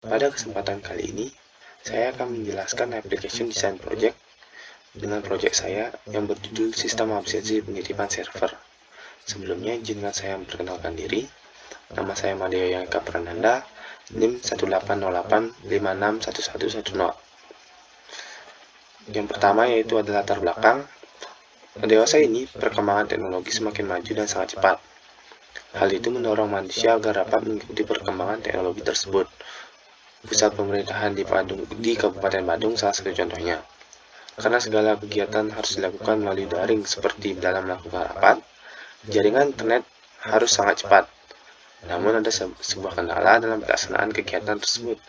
Pada kesempatan kali ini, saya akan menjelaskan application design project dengan project saya yang berjudul Sistem Absensi Penitipan Server. Sebelumnya, izinkan saya memperkenalkan diri. Nama saya Madeo Yangka Prananda, NIM 1808561110. Yang pertama yaitu adalah latar belakang. Dewasa ini, perkembangan teknologi semakin maju dan sangat cepat. Hal itu mendorong manusia agar dapat mengikuti perkembangan teknologi tersebut. Pusat pemerintahan di Kabupaten Badung salah satu contohnya. Karena segala kegiatan harus dilakukan melalui daring seperti dalam melakukan rapat, jaringan internet harus sangat cepat. Namun ada sebuah kendala dalam pelaksanaan kegiatan tersebut,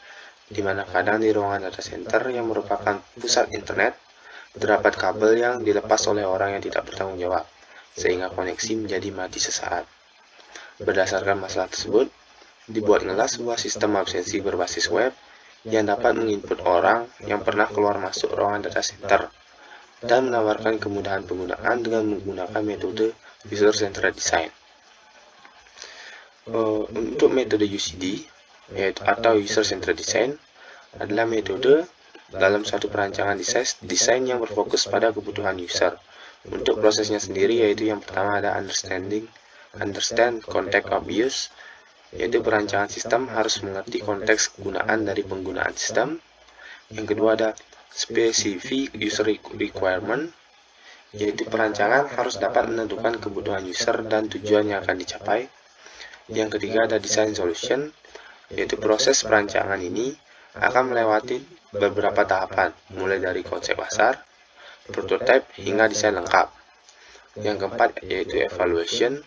di mana kadang di ruangan data center yang merupakan pusat internet, terdapat kabel yang dilepas oleh orang yang tidak bertanggung jawab, sehingga koneksi menjadi mati sesaat. Berdasarkan masalah tersebut, dibuatlah sebuah sistem absensi berbasis web yang dapat menginput orang yang pernah keluar masuk ruangan data center dan menawarkan kemudahan penggunaan dengan menggunakan metode User-Centered Design. Untuk metode UCD, yaitu atau User-Centered Design, adalah metode dalam suatu perancangan desain yang berfokus pada kebutuhan user. Untuk prosesnya sendiri, yaitu yang pertama ada understand context of use, yaitu perancangan sistem harus mengerti konteks kegunaan dari penggunaan sistem. Yang kedua ada specific user requirement, yaitu perancangan harus dapat menentukan kebutuhan user dan tujuan yang akan dicapai. Yang ketiga ada design solution, yaitu proses perancangan ini akan melewati beberapa tahapan, mulai dari konsep dasar, prototype, hingga desain lengkap. Yang keempat yaitu evaluation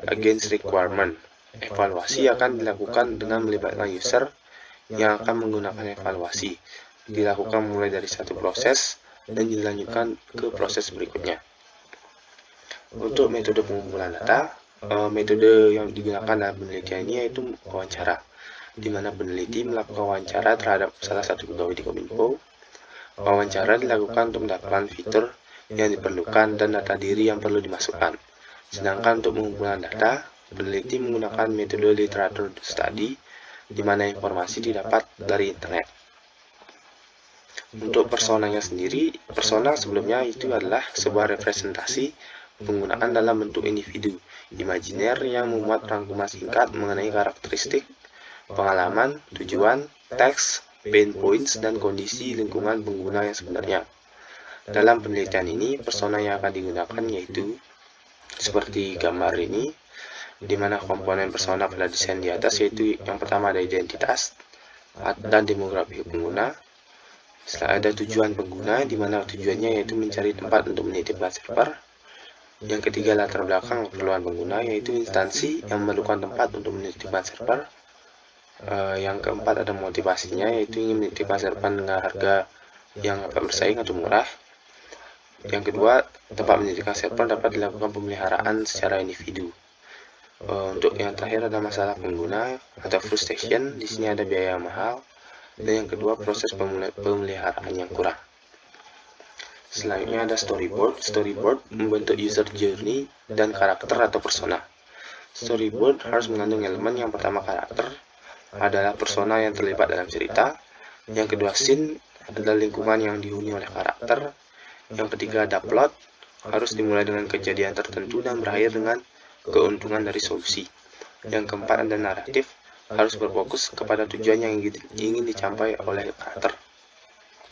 against requirement. Evaluasi akan dilakukan dengan melibatkan user yang akan menggunakan evaluasi. Dilakukan mulai dari satu proses dan dilanjutkan ke proses berikutnya. Untuk metode pengumpulan data, metode yang digunakan dalam penelitian ini yaitu wawancara, di mana peneliti melakukan wawancara terhadap salah satu pegawai di Kominfo. Wawancara dilakukan untuk mendapatkan fitur yang diperlukan dan data diri yang perlu dimasukkan. Sedangkan untuk pengumpulan data, peneliti menggunakan metode literatur study, di mana informasi didapat dari internet. Untuk personanya sendiri, persona sebelumnya itu adalah sebuah representasi penggunaan dalam bentuk individu imajiner yang memuat rangkuman singkat mengenai karakteristik, pengalaman, tujuan, teks, pain points, dan kondisi lingkungan pengguna yang sebenarnya. Dalam penelitian ini, persona yang akan digunakan yaitu seperti gambar ini, di mana komponen persona pada desain di atas yaitu yang pertama ada identitas dan demografi pengguna. Setelah ada tujuan pengguna, di mana tujuannya yaitu mencari tempat untuk menitipkan server. Yang ketiga latar belakang keperluan pengguna, yaitu instansi yang memerlukan tempat untuk menitipkan server. Yang keempat ada motivasinya, yaitu ingin menitipkan server dengan harga yang dapat bersaing atau murah. Yang kedua, tempat menitipkan server dapat dilakukan pemeliharaan secara individu. Untuk yang terakhir ada masalah pengguna atau frustration. Di sini ada biaya yang mahal. Dan yang kedua, proses pemeliharaan yang kurang. Selanjutnya ada storyboard. Storyboard membentuk user journey dan karakter atau persona. Storyboard harus mengandung elemen yang pertama karakter adalah persona yang terlibat dalam cerita. Yang kedua scene adalah lingkungan yang dihuni oleh karakter. Yang ketiga ada plot, harus dimulai dengan kejadian tertentu dan berakhir dengan keuntungan dari solusi. Yang keempat ada naratif, harus berfokus kepada tujuan yang ingin dicapai oleh karakter.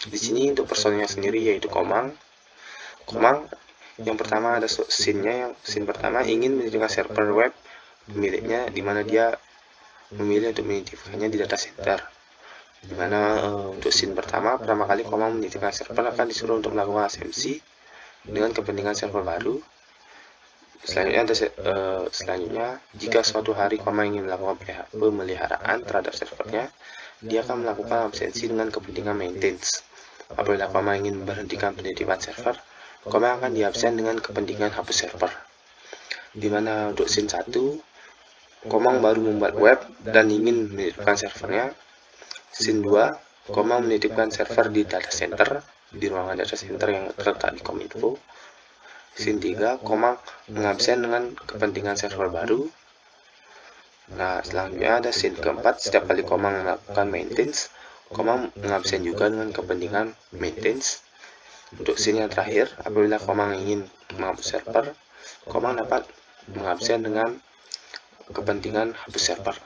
Di sini untuk personanya sendiri yaitu Komang. Komang yang pertama ada scene-nya. Yang scene pertama ingin menitipkan server web pemiliknya, di mana dia memilih untuk menitipkannya di data center. Di mana untuk scene pertama kali Komang menitipkan server akan disuruh untuk melakukan assemblasi dengan kepentingan server baru. Selanjutnya, jika suatu hari Komang ingin melakukan pemeliharaan terhadap servernya, dia akan melakukan absensi dengan kepentingan maintenance. Apabila Komang ingin memberhentikan penitipan server, Komang akan diabsen dengan kepentingan hapus server. Di mana untuk scene 1, Komang baru membuat web dan ingin menitipkan servernya. Scene 2, Komang menitipkan server di data center, di ruangan data center yang terletak di Kominfo. Scene 3, Komang mengabsen dengan kepentingan server baru. Nah, selanjutnya ada scene keempat. Setiap kali koma melakukan maintenance, koma mengabsen juga dengan kepentingan maintenance. Untuk scene yang terakhir, apabila koma ingin menghapus server, koma dapat mengabsen dengan kepentingan hapus server.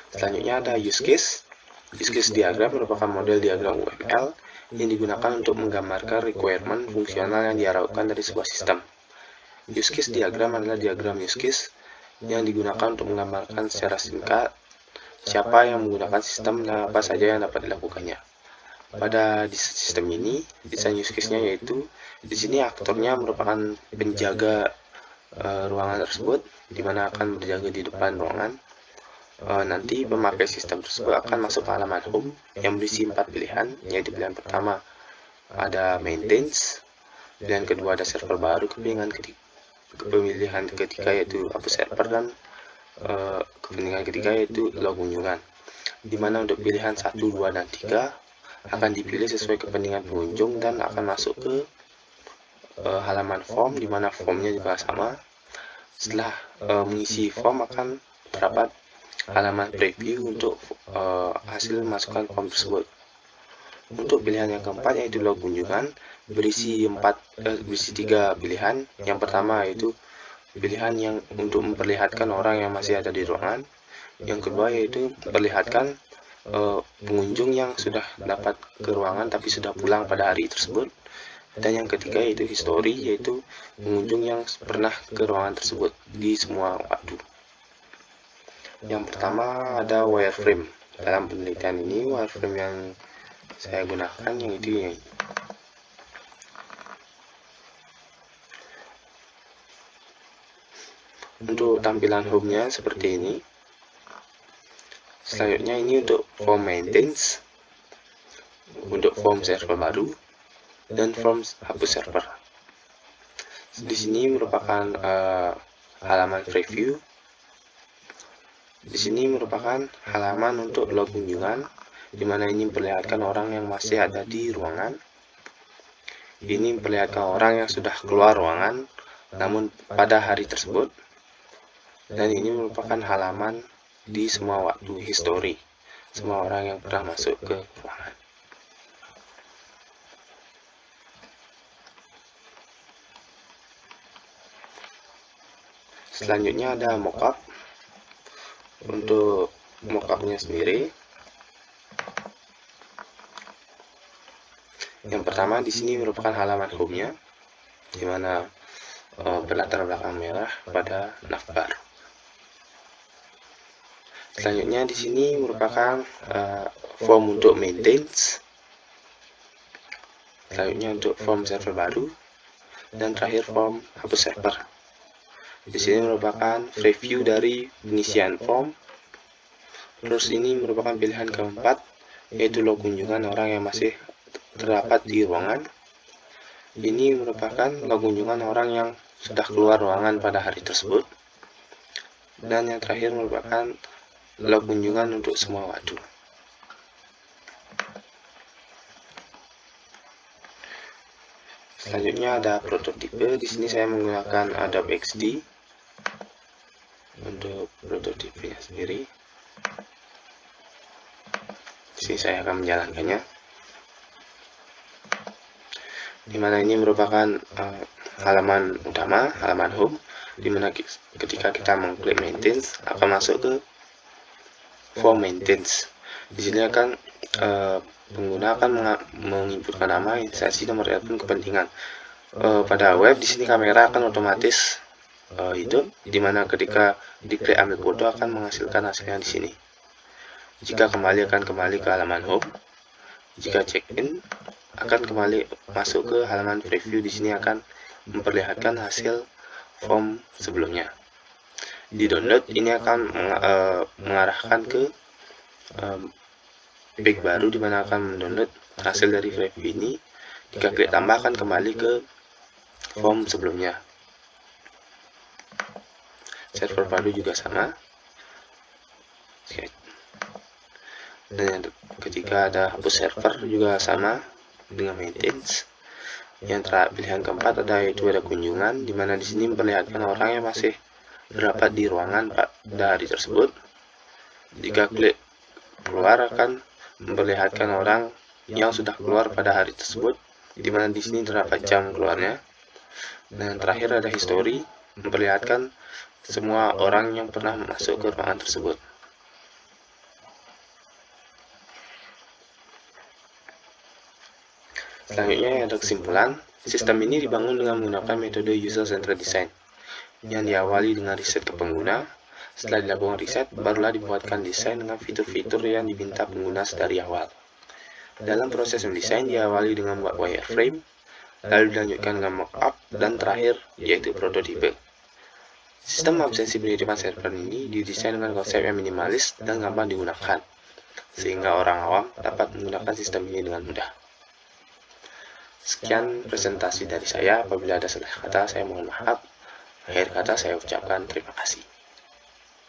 Selanjutnya ada use case. Use case diagram merupakan model diagram UML yang digunakan untuk menggambarkan requirement fungsional yang diharapkan dari sebuah sistem. Use case diagram adalah diagram use case yang digunakan untuk menggambarkan secara singkat siapa yang menggunakan sistem dan apa saja yang dapat dilakukannya. Pada sistem ini, desain use case-nya yaitu di sini aktornya merupakan penjaga ruangan tersebut, di mana akan berjaga di depan ruangan. Nanti pemakai sistem tersebut akan masuk ke halaman home yang berisi 4 pilihan, yaitu pilihan pertama ada maintenance, pilihan kedua ada server baru, pemilihan ketiga yaitu hapus server, dan kepentingan ketiga yaitu log kunjungan, di mana untuk pilihan 1, 2, dan 3 akan dipilih sesuai kepentingan pengunjung dan akan masuk ke halaman form, di mana formnya juga sama. Setelah mengisi form akan terdapat halaman preview untuk hasil masukan form tersebut. Untuk pilihan yang keempat yaitu log kunjungan, berisi 3 pilihan. Yang pertama yaitu pilihan yang untuk memperlihatkan orang yang masih ada di ruangan. Yang kedua yaitu memperlihatkan pengunjung yang sudah dapat ke ruangan tapi sudah pulang pada hari tersebut. Dan yang ketiga yaitu history, yaitu pengunjung yang pernah ke ruangan tersebut di semua waktu. Yang pertama ada wireframe. Dalam penelitian ini wireframe yang saya gunakan yang itu ya. Untuk tampilan home-nya seperti ini. Selanjutnya ini untuk form maintenance, untuk form server baru, dan form hapus server. Di sini merupakan halaman preview. Di sini merupakan halaman untuk log kunjungan, di mana ini memperlihatkan orang yang masih ada di ruangan. Ini memperlihatkan orang yang sudah keluar ruangan, namun pada hari tersebut. Dan ini merupakan halaman di semua waktu history, semua orang yang pernah masuk ke ruangan. Selanjutnya ada mockup. Untuk mockupnya sendiri, yang pertama di sini merupakan halaman home-nya, di mana berlatar belakang merah pada navbar. Selanjutnya di sini merupakan form untuk maintenance. Selanjutnya untuk form server baru, dan terakhir form hapus server. Di sini merupakan preview dari pengisian form. Terus ini merupakan pilihan keempat, yaitu log kunjungan orang yang masih terdapat di ruangan. Ini merupakan log kunjungan orang yang sudah keluar ruangan pada hari tersebut. Dan yang terakhir merupakan log kunjungan untuk semua waktu. Selanjutnya ada prototipe. Di sini saya menggunakan Adobe XD untuk prototipenya sendiri. Di sini saya akan menjalankannya. Di mana ini merupakan halaman utama, halaman home, di mana ketika kita mengklik maintenance akan masuk ke form maintenance. Di sini akan pengguna akan menginputkan nama, instansi, nomor telepon, kepentingan. Pada web di sini kamera akan otomatis hidup, di mana ketika diklik ambil foto akan menghasilkan hasilnya di sini. Jika kembali akan kembali ke halaman home. Jika check in akan kembali masuk ke halaman preview. Di sini akan memperlihatkan hasil form sebelumnya. Di download ini akan mengarahkan ke page baru, di mana akan mendownload hasil dari preview ini. Jika klik tambah akan kembali ke form sebelumnya. Server baru juga sama. Dan yang ketiga ada hapus server juga sama dengan maintenance. Yang pilihan keempat ada yaitu ada kunjungan, di mana di sini memperlihatkan orang yang masih terdapat di ruangan pada hari tersebut. Jika klik keluar akan memperlihatkan orang yang sudah keluar pada hari tersebut, di mana di sini terdapat jam keluarnya. Dan yang terakhir ada history, memperlihatkan semua orang yang pernah masuk ke ruangan tersebut. Selanjutnya ada kesimpulan. Sistem ini dibangun dengan menggunakan metode user-centered design, yang diawali dengan riset ke pengguna. Setelah dilakukan riset, barulah dibuatkan desain dengan fitur-fitur yang diminta pengguna sedari awal. Dalam proses mendesain diawali dengan membuat wireframe, lalu dilanjutkan dengan mockup, dan terakhir yaitu prototipe. Sistem absensi pengiriman server ini didesain dengan konsep yang minimalis dan gampang digunakan, sehingga orang awam dapat menggunakan sistem ini dengan mudah. Sekian presentasi dari saya. Apabila ada salah kata, saya mohon maaf. Akhir kata saya ucapkan terima kasih.